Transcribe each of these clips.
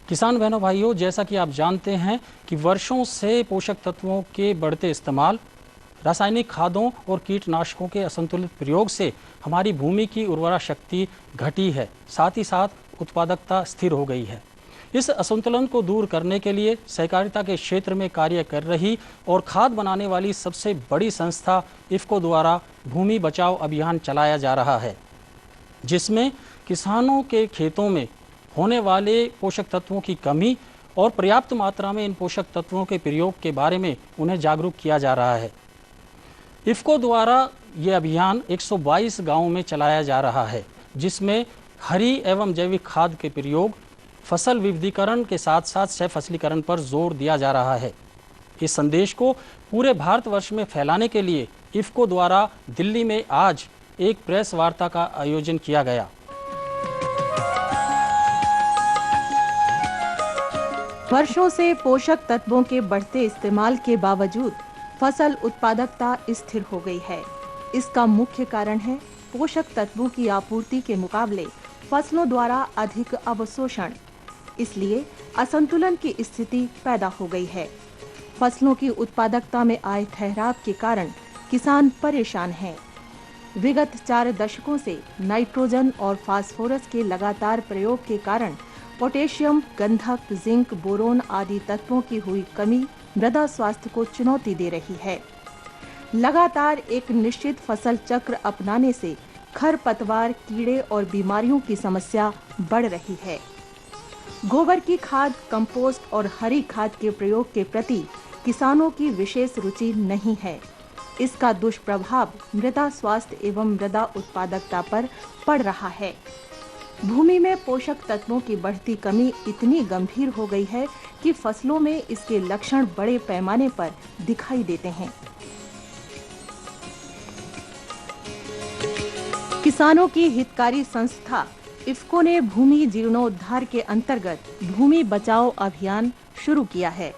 किसान बहनों भाइयों, जैसा कि आप जानते हैं कि वर्षों से पोषक तत्वों के बढ़ते इस्तेमाल, रासायनिक खादों और कीटनाशकों के असंतुलित प्रयोग से हमारी भूमि की उर्वरा शक्ति घटी है, साथ ही साथ उत्पादकता स्थिर हो गई है। इस असंतुलन को दूर करने के लिए सहकारिता के क्षेत्र में कार्य कर रही और खाद बनाने वाली सबसे बड़ी संस्था इफ़को द्वारा भूमि बचाओ अभियान चलाया जा रहा है, जिसमें किसानों के खेतों में होने वाले पोषक तत्वों की कमी और पर्याप्त मात्रा में इन पोषक तत्वों के प्रयोग के बारे में उन्हें जागरूक किया जा रहा है। इफ़को द्वारा ये अभियान 122 गांवों में चलाया जा रहा है, जिसमें हरी एवं जैविक खाद के प्रयोग, फसल विविधीकरण के साथ साथ सहफसलीकरण पर जोर दिया जा रहा है। इस संदेश को पूरे भारतवर्ष में फैलाने के लिए इफ़को द्वारा दिल्ली में आज एक प्रेस वार्ता का आयोजन किया गया। वर्षों से पोषक तत्वों के बढ़ते इस्तेमाल के बावजूद फसल उत्पादकता स्थिर हो गई है। इसका मुख्य कारण है पोषक तत्वों की आपूर्ति के मुकाबले फसलों द्वारा अधिक अवशोषण। इसलिए असंतुलन की स्थिति पैदा हो गई है। फसलों की उत्पादकता में आए ठहराव के कारण किसान परेशान हैं। विगत 4 दशकों से नाइट्रोजन और फास्फोरस के लगातार प्रयोग के कारण पोटेशियम, गंधक, जिंक, बोरोन आदि तत्वों की हुई कमी मृदा स्वास्थ्य को चुनौती दे रही है। लगातार एक निश्चित फसल चक्र अपनाने से खरपतवार, कीड़े और बीमारियों की समस्या बढ़ रही है। गोबर की खाद, कंपोस्ट और हरी खाद के प्रयोग के प्रति किसानों की विशेष रुचि नहीं है। इसका दुष्प्रभाव मृदा स्वास्थ्य एवं मृदा उत्पादकता पर पड़ रहा है। भूमि में पोषक तत्वों की बढ़ती कमी इतनी गंभीर हो गई है कि फसलों में इसके लक्षण बड़े पैमाने पर दिखाई देते हैं। किसानों की हितकारी संस्था इफ़को ने भूमि जीर्णोद्धार के अंतर्गत भूमि बचाओ अभियान शुरू किया है,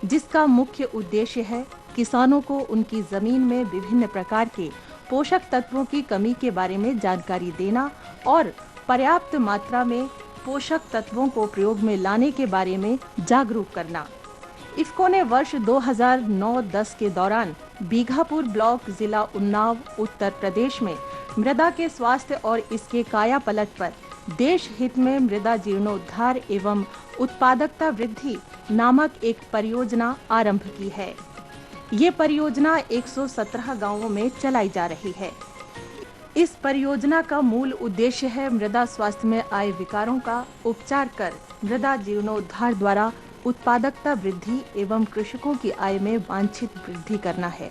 जिसका मुख्य उद्देश्य है किसानों को उनकी जमीन में विभिन्न प्रकार के पोषक तत्वों की कमी के बारे में जानकारी देना और पर्याप्त मात्रा में पोषक तत्वों को प्रयोग में लाने के बारे में जागरूक करना। इफ़को ने वर्ष 2009-10 के दौरान बीघापुर ब्लॉक, जिला उन्नाव, उत्तर प्रदेश में मृदा के स्वास्थ्य और इसके कायापलट पर देश हित में मृदा जीर्णोद्धार एवं उत्पादकता वृद्धि नामक एक परियोजना आरंभ की है। ये परियोजना 117 गांवों में चलाई जा रही है। इस परियोजना का मूल उद्देश्य है मृदा स्वास्थ्य में आए विकारों का उपचार कर मृदा जीर्णोद्धार द्वारा उत्पादकता वृद्धि एवं कृषकों की आय में वांछित वृद्धि करना है।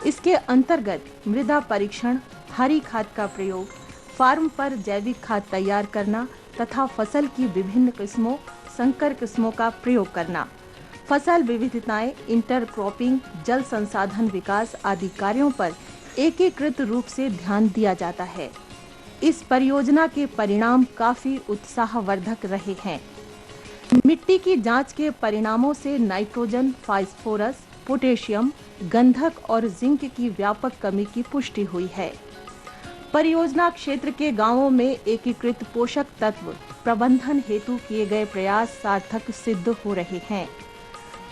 इसके अंतर्गत मृदा परीक्षण, हरी खाद का प्रयोग, फार्म पर जैविक खाद तैयार करना तथा फसल की विभिन्न किस्मों, संकर किस्मों का प्रयोग करना, फसल विविधताएं, इंटरक्रॉपिंग, जल संसाधन विकास आदि कार्यों पर एकीकृत रूप से ध्यान दिया जाता है। इस परियोजना के परिणाम काफी उत्साहवर्धक रहे हैं। मिट्टी की जांच के परिणामों से नाइट्रोजन, फास्फोरस, पोटेशियम, गंधक और जिंक की व्यापक कमी की पुष्टि हुई है। परियोजना क्षेत्र के गांवों में एकीकृत पोषक तत्व प्रबंधन हेतु किए गए प्रयास सार्थक सिद्ध हो रहे हैं।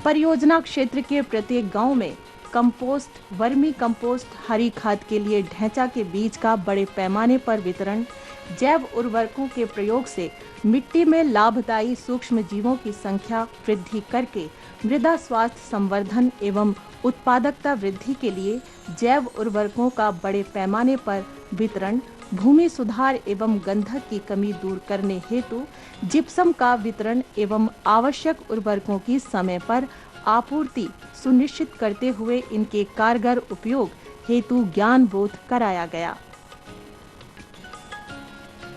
परियोजना क्षेत्र के प्रत्येक गांव में कंपोस्ट, वर्मी कंपोस्ट, हरी खाद के लिए ढैंचा के बीज का बड़े पैमाने पर वितरण, जैव उर्वरकों के प्रयोग से मिट्टी में लाभदायी सूक्ष्म जीवों की संख्या वृद्धि करके मृदा स्वास्थ्य संवर्धन एवं उत्पादकता वृद्धि के लिए जैव उर्वरकों का बड़े पैमाने पर वितरण, भूमि सुधार एवं गंधक की कमी दूर करने हेतु जिप्सम का वितरण एवं आवश्यक उर्वरकों की समय पर आपूर्ति सुनिश्चित करते हुए इनके कारगर उपयोग हेतु ज्ञान बोध कराया गया।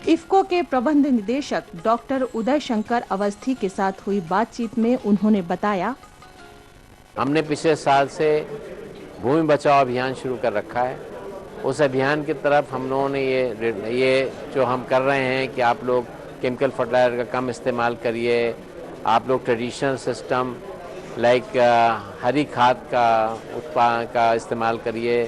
इफ़को के प्रबंध निदेशक डॉक्टर उदय शंकर अवस्थी के साथ हुई बातचीत में उन्होंने बताया, हमने पिछले साल से भूमि बचाओ अभियान शुरू कर रखा है। उस अभियान की तरफ हम लोगों ने ये जो हम कर रहे हैं कि आप लोग केमिकल फर्टिलाइजर का कम इस्तेमाल करिए, आप लोग ट्रेडिशनल सिस्टम लाइक हरी खाद का इस्तेमाल करिए,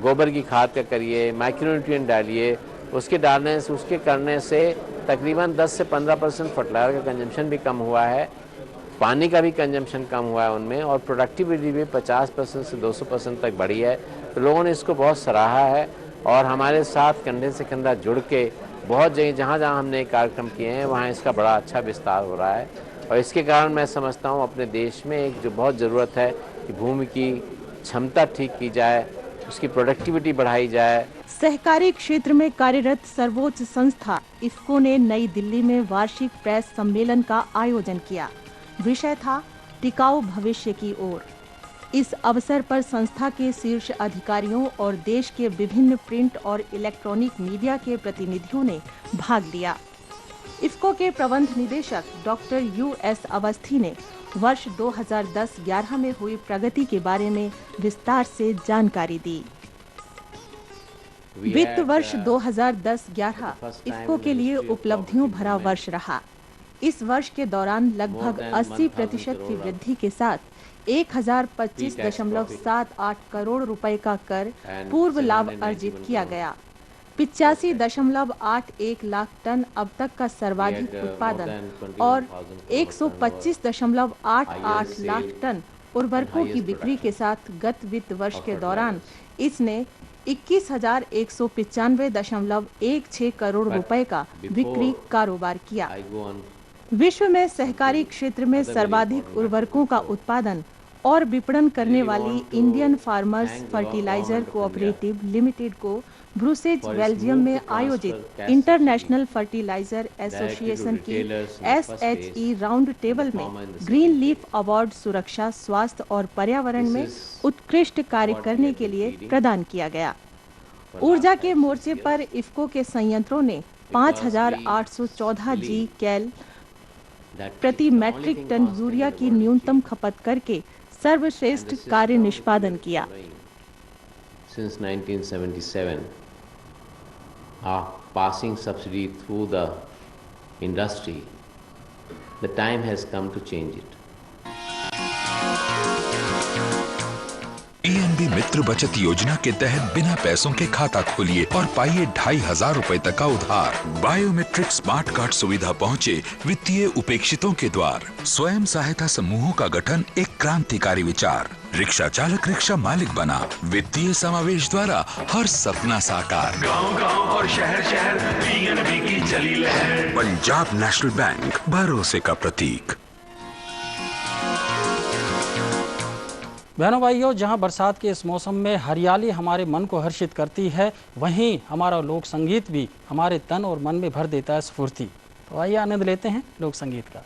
गोबर की खाद का करिए, माइक्रोन्यूट्रिएंट डालिए। उसके करने से तकरीबन 10 से 15% फर्टिलाइजर का कंजम्पशन भी कम हुआ है, पानी का भी कंजम्पशन कम हुआ है उनमें, और प्रोडक्टिविटी भी 50% से 200% तक बढ़ी है। तो लोगों ने इसको बहुत सराहा है और हमारे साथ कंधे से कंधा जुड़ के बहुत जगह जहाँ जहाँ हमने कार्यक्रम किए हैं वहाँ इसका बड़ा अच्छा विस्तार हो रहा है। और इसके कारण मैं समझता हूँ अपने देश में एक जो बहुत ज़रूरत है कि भूमि की क्षमता ठीक की जाए, उसकी प्रोडक्टिविटी बढ़ाई जाए। सहकारी क्षेत्र में कार्यरत सर्वोच्च संस्था इफ्को ने नई दिल्ली में वार्षिक प्रेस सम्मेलन का आयोजन किया। विषय था टिकाऊ भविष्य की ओर। इस अवसर पर संस्था के शीर्ष अधिकारियों और देश के विभिन्न प्रिंट और इलेक्ट्रॉनिक मीडिया के प्रतिनिधियों ने भाग लिया। इफ्को के प्रबंध निदेशक डॉक्टर यूएस अवस्थी ने वर्ष 2010-11 में हुई प्रगति के बारे में विस्तार से जानकारी दी। वित्त वर्ष 2010-11 इफ्को के लिए उपलब्धियों भरा वर्ष रहा। इस वर्ष के दौरान लगभग 80% की वृद्धि के साथ 1025.78 करोड़ रुपए का कर पूर्व लाभ अर्जित किया गया। 85.81 लाख टन अब तक का सर्वाधिक उत्पादन और 125.88 लाख टन उर्वरकों की बिक्री के साथ गत वित्त वर्ष के दौरान इसने 21,195.16 करोड़ रुपए का बिक्री कारोबार किया। विश्व में सहकारी क्षेत्र में सर्वाधिक उर्वरकों का उत्पादन और विपणन करने वाली Indian farmers fertiliser cooperative limited को ब्रुसेल्स बेल्जियम में आयोजित इंटरनेशनल फर्टिलाइजर एसोसिएशन की SHE राउंड टेबल में ग्रीन लीफ अवार्ड सुरक्षा, स्वास्थ्य और पर्यावरण में उत्कृष्ट कार्य करने के लिए प्रदान किया गया। ऊर्जा के मोर्चे पर इफ्को के संयंत्रों ने 5,814 जी कैल प्रति मैट्रिक टन यूरिया की न्यूनतम खपत करके सर्वश्रेष्ठ कार्य निष्पादन किया। Since 1977, passing subsidy through the industry, the time has come to change it. ENB मित्र बचत योजना के तहत बिना पैसों के खाता खोलिए और पाइए 2,500 रुपए तक का उधार। बायोमेट्रिक स्मार्ट कार्ड सुविधा पहुँचे वित्तीय उपेक्षितों के द्वार। स्वयं सहायता समूहों का गठन एक क्रांतिकारी विचार। रिक्शा चालक रिक्शा मालिक बना। वित्तीय समावेश द्वारा हर सपना साकार। गांव-गांव और शहर-शहर PNB की चली लहर। पंजाब नेशनल बैंक, भरोसे का प्रतीक। बहनों भाइयों, जहां बरसात के इस मौसम में हरियाली हमारे मन को हर्षित करती है, वहीं हमारा लोक संगीत भी हमारे तन और मन में भर देता है स्फूर्ति। तो आइए आनंद लेते हैं लोक संगीत का।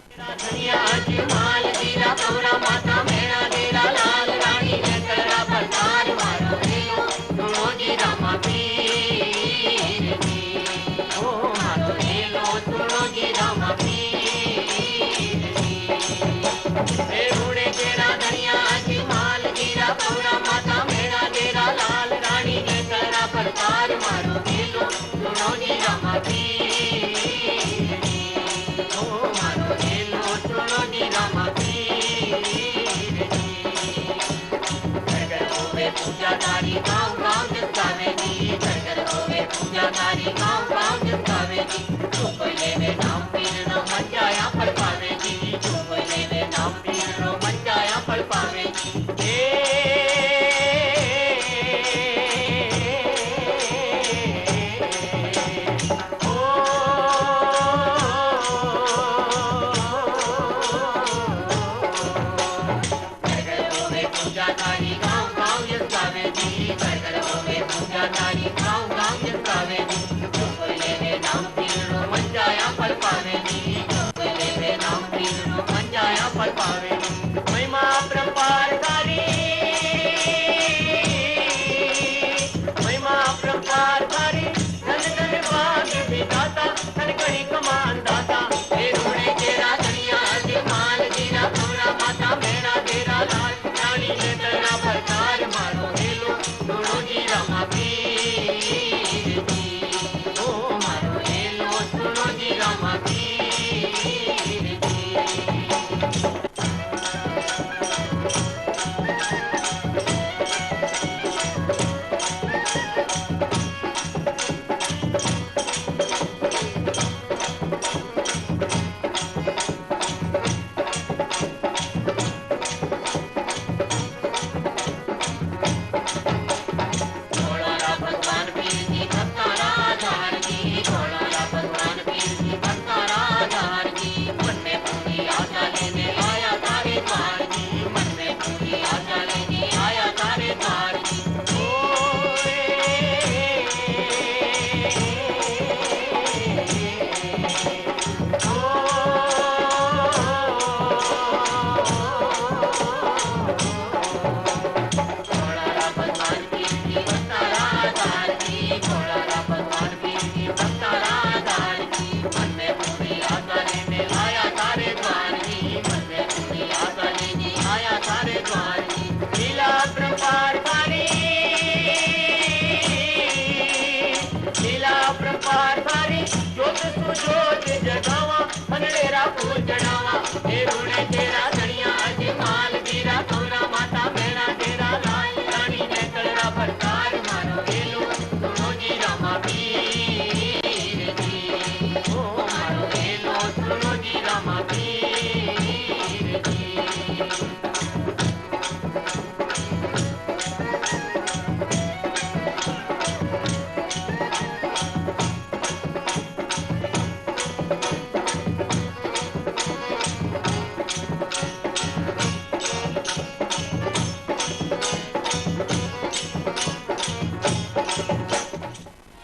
धन धन भाग्य विधाता, धन कहीं कमान दाता।